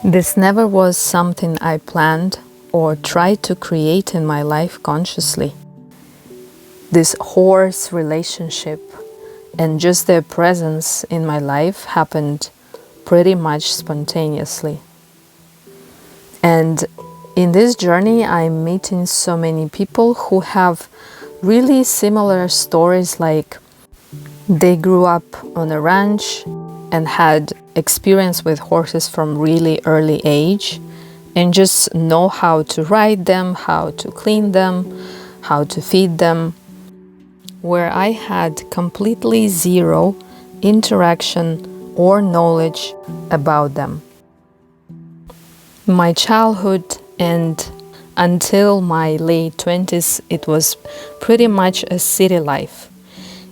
This never was something I planned or tried to create in my life consciously. This horse relationship and just their presence in my life happened pretty much spontaneously. And in this journey, I'm meeting so many people who have really similar stories, like they grew up on a ranch and had experience with horses from really early age and just know how to ride them, how to clean them, how to feed them, where I had completely zero interaction or knowledge about them. My childhood and until my late 20s, it was pretty much a city life.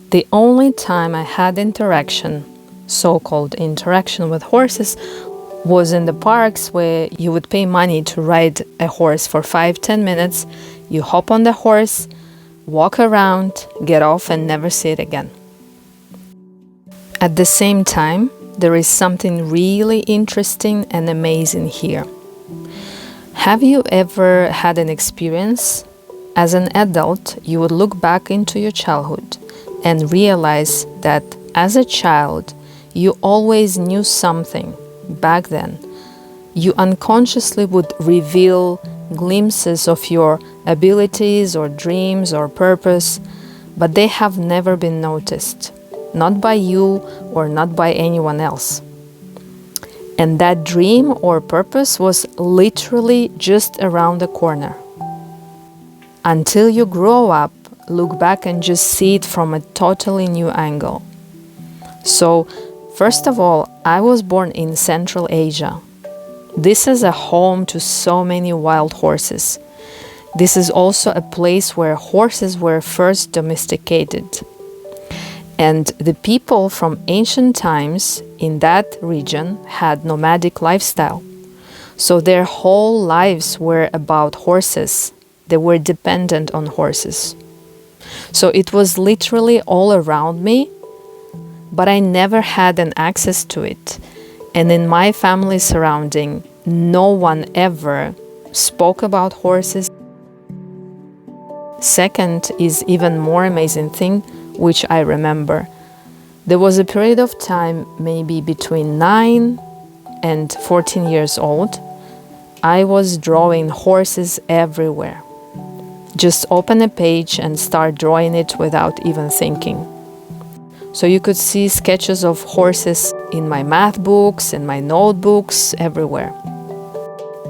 The only time I had interaction, so-called interaction with horses, was in the parks, where you would pay money to ride a horse for 5-10 minutes. You hop on the horse, walk around, get off, and never see it again. At the same time, there is something really interesting and amazing here. Have you ever had an experience? As an adult, you would look back into your childhood and realize that as a child, you always knew something back then. You unconsciously would reveal glimpses of your abilities or dreams or purpose, but they have never been noticed, not by you or not by anyone else. And that dream or purpose was literally just around the corner. Until you grow up, look back and just see it from a totally new angle. So, first of all, I was born in Central Asia. This is a home to so many wild horses. This is also a place where horses were first domesticated. And the people from ancient times in that region had nomadic lifestyle. So their whole lives were about horses. They were dependent on horses. So it was literally all around me, but I never had an access to it. And in my family surrounding, no one ever spoke about horses. Second is even more amazing thing, which I remember. There was a period of time, maybe between 9 and 14 years old, I was drawing horses everywhere. Just open a page and start drawing it without even thinking. So you could see sketches of horses in my math books, in my notebooks, everywhere.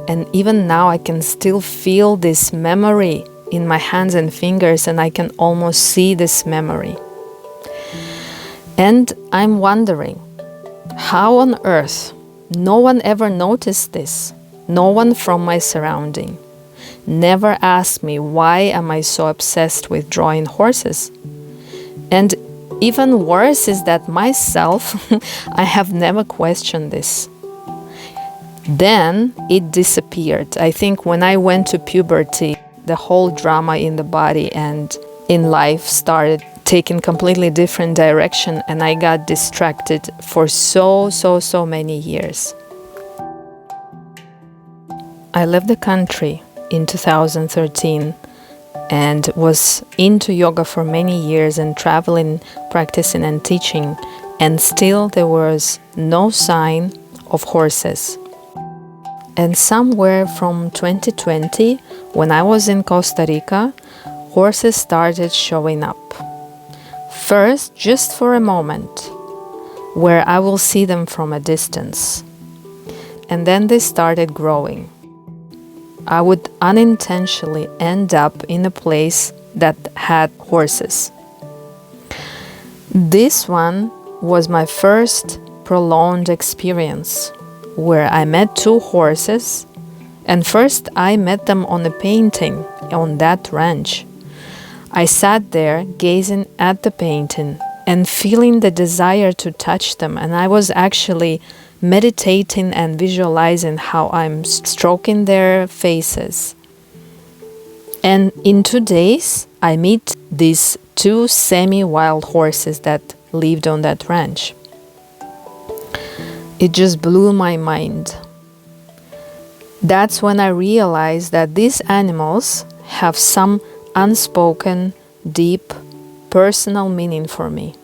And even now I can still feel this memory in my hands and fingers, and I can almost see this memory. And I'm wondering, how on earth no one ever noticed this? No one from my surrounding never asked me, why am I so obsessed with drawing horses? And even worse is that myself, I have never questioned this. Then it disappeared. I think when I went to puberty, the whole drama in the body and in life started taking completely different direction, and I got distracted for so many years. I left the country in 2013 and was into yoga for many years and traveling, practicing and teaching, and still there was no sign of horses. And somewhere from 2020, when I was in Costa Rica, horses started showing up. First, just for a moment, where I will see them from a distance. And then they started growing. I would unintentionally end up in a place that had horses. This one was my first prolonged experience, where I met two horses, and first I met them on a painting on that ranch. I sat there gazing at the painting and feeling the desire to touch them, and I was actually meditating and visualizing how I'm stroking their faces. And in 2 days, I meet these two semi-wild horses that lived on that ranch. It just blew my mind. That's when I realized that these animals have some unspoken, deep, personal meaning for me.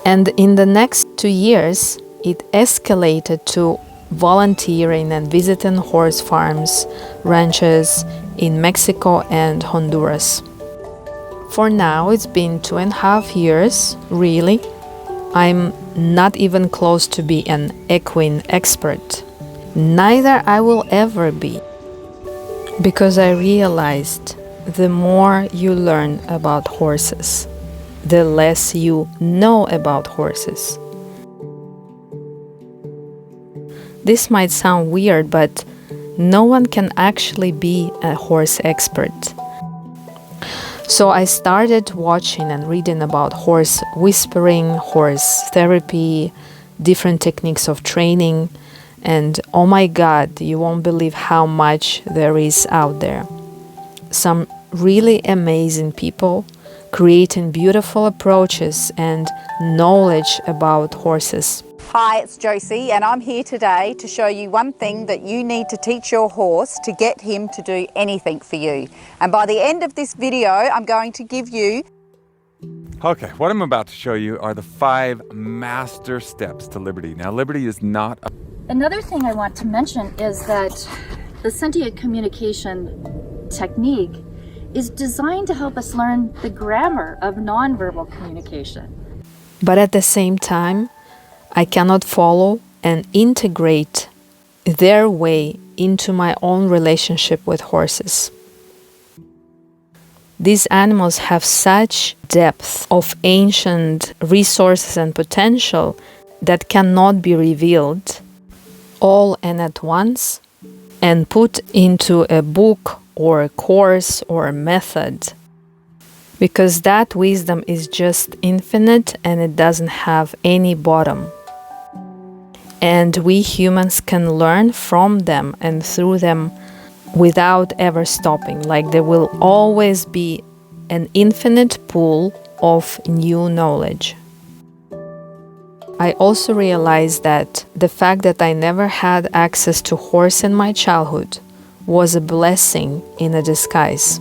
And in the next 2 years, it escalated to volunteering and visiting horse farms, ranches in Mexico and Honduras. For now, it's been 2.5 years, really. I'm not even close to be an equine expert. Neither I will ever be. Because I realized the more you learn about horses, the less you know about horses. This might sound weird, but no one can actually be a horse expert. So I started watching and reading about horse whispering, horse therapy, different techniques of training, and oh my God, you won't believe how much there is out there. Some really amazing people creating beautiful approaches and knowledge about horses. Hi, it's Josie and I'm here today to show you one thing that you need to teach your horse to get him to do anything for you. And by the end of this video, I'm going to give you... Okay, what I'm about to show you are the 5 master steps to liberty. Now, liberty is not a... Another thing I want to mention is that the sentient communication technique is designed to help us learn the grammar of nonverbal communication. But at the same time, I cannot follow and integrate their way into my own relationship with horses. These animals have such depth of ancient resources and potential that cannot be revealed all and at once and put into a book or a course or a method, because that wisdom is just infinite and it doesn't have any bottom. And we humans can learn from them and through them without ever stopping. Like there will always be an infinite pool of new knowledge. I also realized that the fact that I never had access to horse in my childhood was a blessing in a disguise.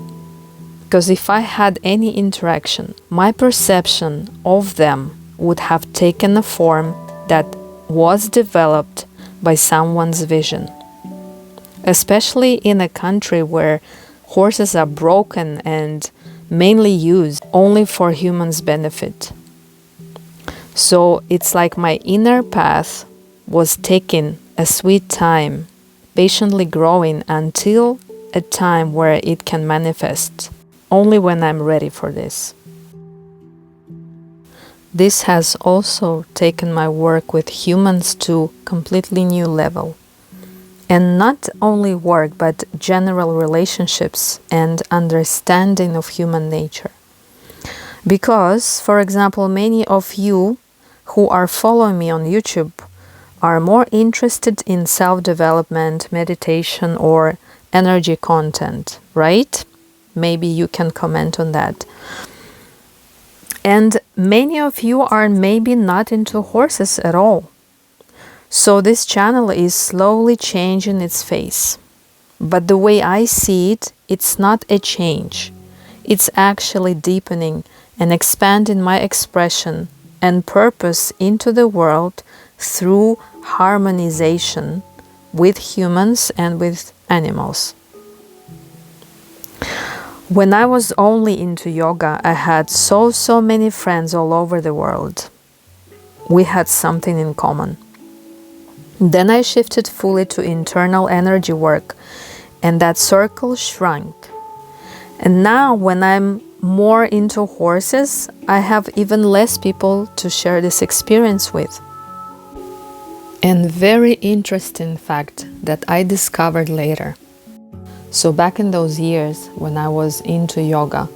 Because if I had any interaction, my perception of them would have taken a form that was developed by someone's vision. Especially in a country where horses are broken and mainly used only for humans' benefit. So it's like my inner path was taking a sweet time, patiently growing until a time where it can manifest, only when I'm ready for this. This has also taken my work with humans to a completely new level. And not only work, but general relationships and understanding of human nature. Because, for example, many of you who are following me on YouTube are more interested in self-development, meditation, or energy content, right? Maybe you can comment on that. And many of you are maybe not into horses at all. So this channel is slowly changing its face. But the way I see it, it's not a change. It's actually deepening and expanding my expression and purpose into the world through harmonization with humans and with animals. When I was only into yoga, I had so many friends all over the world. We had something in common. Then I shifted fully to internal energy work, and that circle shrunk. And now when I'm more into horses, I have even less people to share this experience with. And very interesting fact that I discovered later. So back in those years when I was into yoga,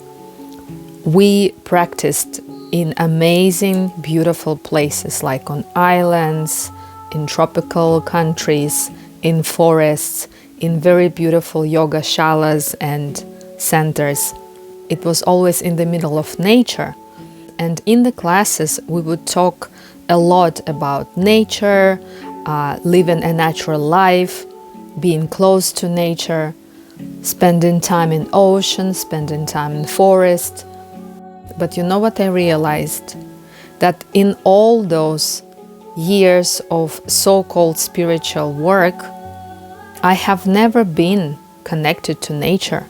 we practiced in amazing, beautiful places like on islands, in tropical countries, in forests, in very beautiful yoga shalas and centers. it was always in the middle of nature. And in the classes, we would talk a lot about nature, living a natural life, being close to nature, spending time in ocean, spending time in forest. But you know what I realized? That in all those years of so-called spiritual work, I have never been connected to nature.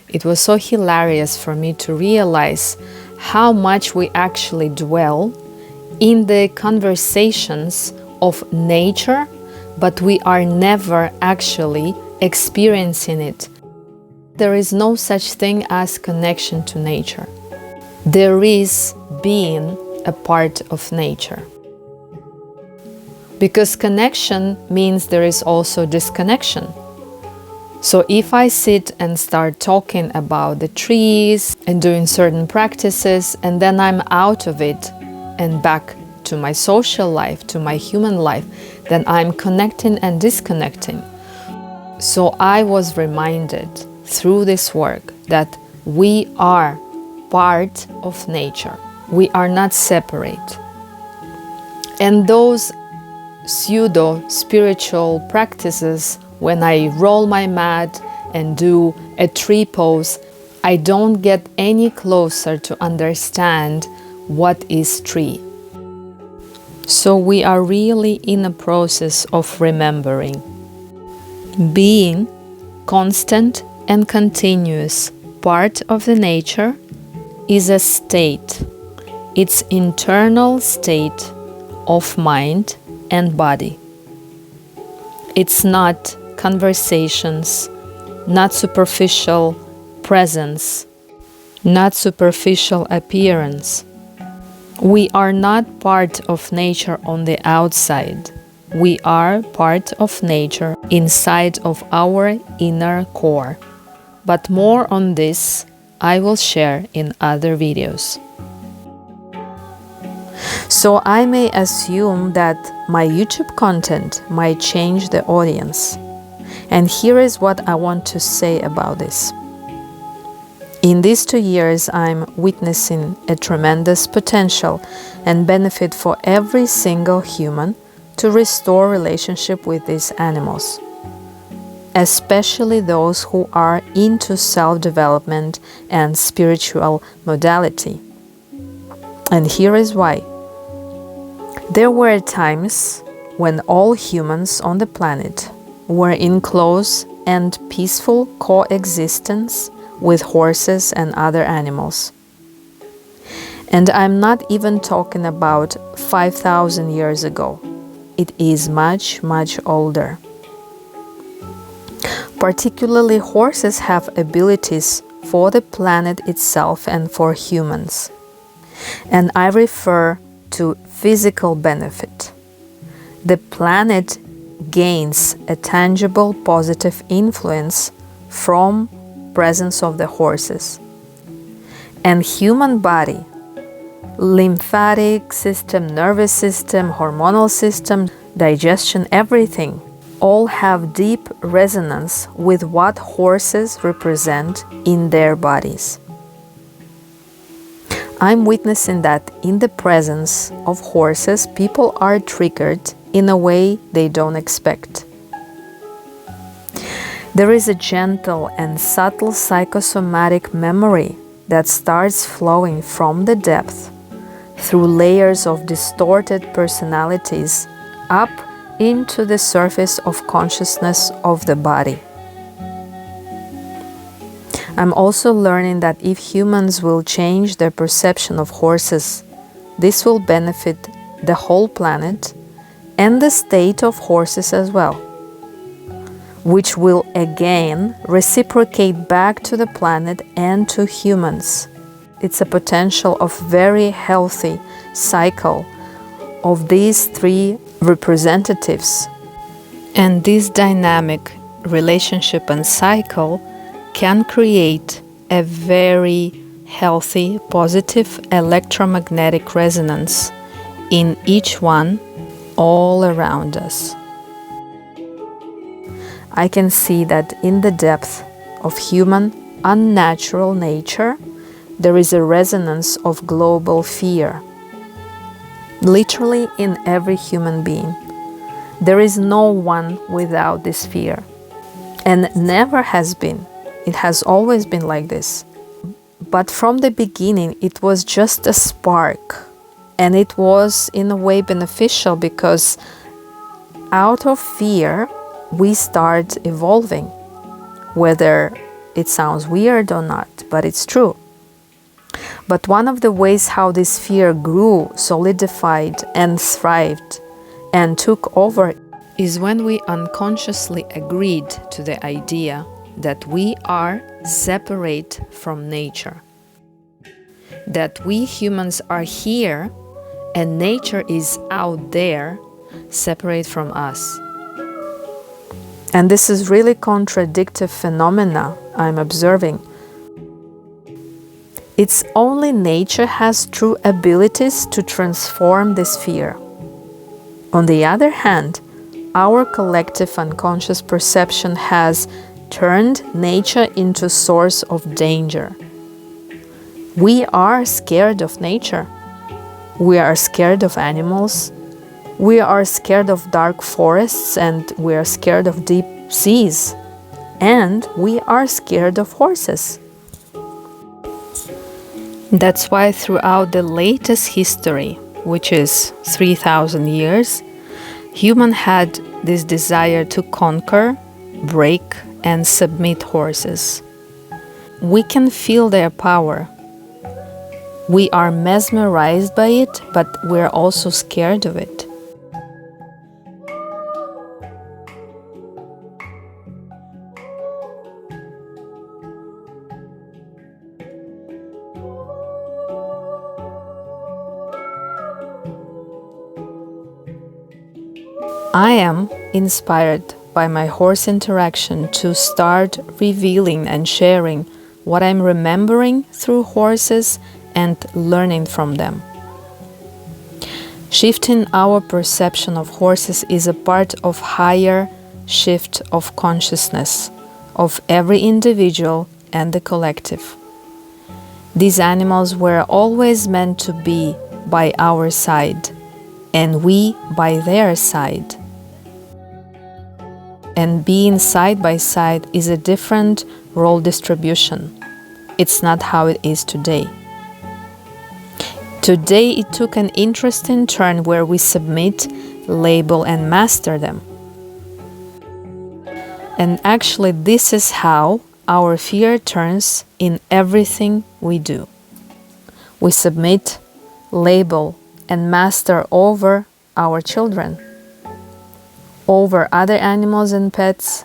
It was so hilarious for me to realize how much we actually dwell in the conversations of nature, but we are never actually experiencing it. There is no such thing as connection to nature. There is being a part of nature. Because connection means there is also disconnection. So if I sit and start talking about the trees and doing certain practices, and then I'm out of it and back to my social life, to my human life, then I'm connecting and disconnecting. So I was reminded through this work that we are part of nature. We are not separate. And those pseudo-spiritual practices, when I roll my mat and do a tree pose, I don't get any closer to understand what is tree. So we are really in a process of remembering. Being constant and continuous part of the nature is a state. It's internal state of mind and body. It's not conversations, not superficial presence, not superficial appearance. We are not part of nature on the outside. We are part of nature inside of our inner core. But more on this I will share in other videos. So I may assume that my YouTube content might change the audience. And here is what I want to say about this. In these 2 years, I'm witnessing a tremendous potential and benefit for every single human to restore relationship with these animals, especially those who are into self-development and spiritual modality. And here is why. There were times when all humans on the planet were in close and peaceful coexistence with horses and other animals. And I'm not even talking about 5,000 years ago. It is much, much older. Particularly, horses have abilities for the planet itself and for humans. And I refer to physical benefit. The planet gains a tangible positive influence from presence of the horses. And human body, lymphatic system, nervous system, hormonal system, digestion, everything, all have deep resonance with what horses represent in their bodies. I'm witnessing that in the presence of horses, people are triggered in a way they don't expect. There is a gentle and subtle psychosomatic memory that starts flowing from the depth through layers of distorted personalities up into the surface of consciousness of the body. I'm also learning that if humans will change their perception of horses, this will benefit the whole planet and the state of horses as well, which will again reciprocate back to the planet and to humans. It's a potential of very healthy cycle of these three representatives. And this dynamic relationship and cycle can create a very healthy, positive electromagnetic resonance in each one all around us. I can see that in the depth of human unnatural nature, there is a resonance of global fear. Literally in every human being. There is no one without this fear. And never has been. It has always been like this. But from the beginning, it was just a spark. And it was in a way beneficial because out of fear, we start evolving. Whether it sounds weird or not, but it's true. But one of the ways how this fear grew, solidified, and thrived, and took over is when we unconsciously agreed to the idea that we are separate from nature. That we humans are here and nature is out there, separate from us. And this is really contradictory phenomena I'm observing. It's only nature has true abilities to transform this fear. On the other hand, our collective unconscious perception has turned nature into a source of danger. We are scared of nature. We are scared of animals. We are scared of dark forests and we are scared of deep seas. And we are scared of horses. That's why throughout the latest history, which is 3,000 years, human had this desire to conquer, break, and submit horses. We can feel their power. We are mesmerized by it, but we're also scared of it. I am inspired by my horse interaction to start revealing and sharing what I'm remembering through horses and learning from them. Shifting our perception of horses is a part of higher shift of consciousness of every individual and the collective. These animals were always meant to be by our side, and we by their side. And being side by side is a different role distribution. It's not how it is today. Today it took an interesting turn where we submit, label, and master them. And actually this is how our fear turns in everything we do. We submit, label, and master over our children, over other animals and pets.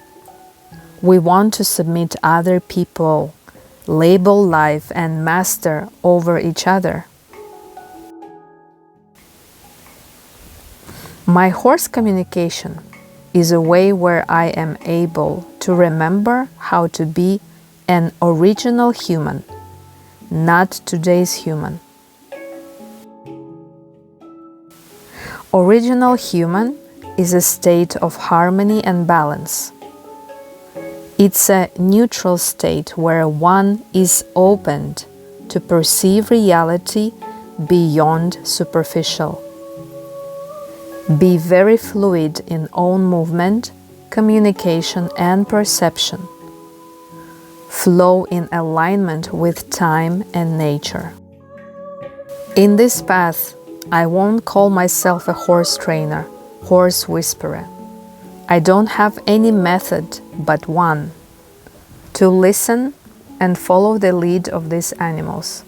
We want to submit other people, label life, and master over each other. My horse communication is a way where I am able to remember how to be an original human, not today's human. Original human is a state of harmony and balance. It's a neutral state where one is opened to perceive reality beyond superficial. Be very fluid in own movement, communication, and perception. Flow in alignment with time and nature. In this path, I won't call myself a horse trainer, horse whisperer. I don't have any method but one: to listen and follow the lead of these animals.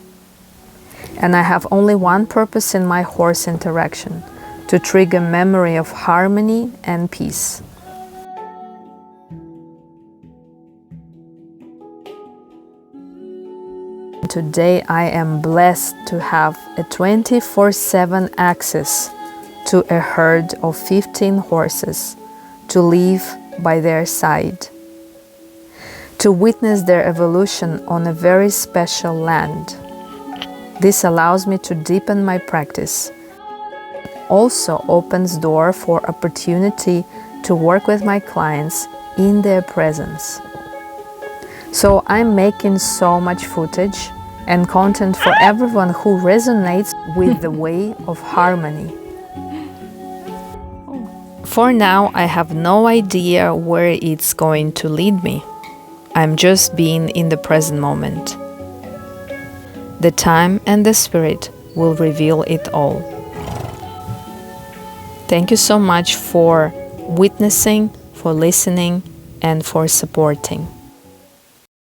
And I have only one purpose in my horse interaction: to trigger memory of harmony and peace. Today I am blessed to have a 24/7 access to a herd of 15 horses, to live by their side, to witness their evolution on a very special land. This allows me to deepen my practice. Also opens door for opportunity to work with my clients in their presence. So I'm making so much footage and content for everyone who resonates with the way of harmony. For now, I have no idea where it's going to lead me. I'm just being in the present moment. The time and the spirit will reveal it all. Thank you so much for witnessing, for listening, and for supporting.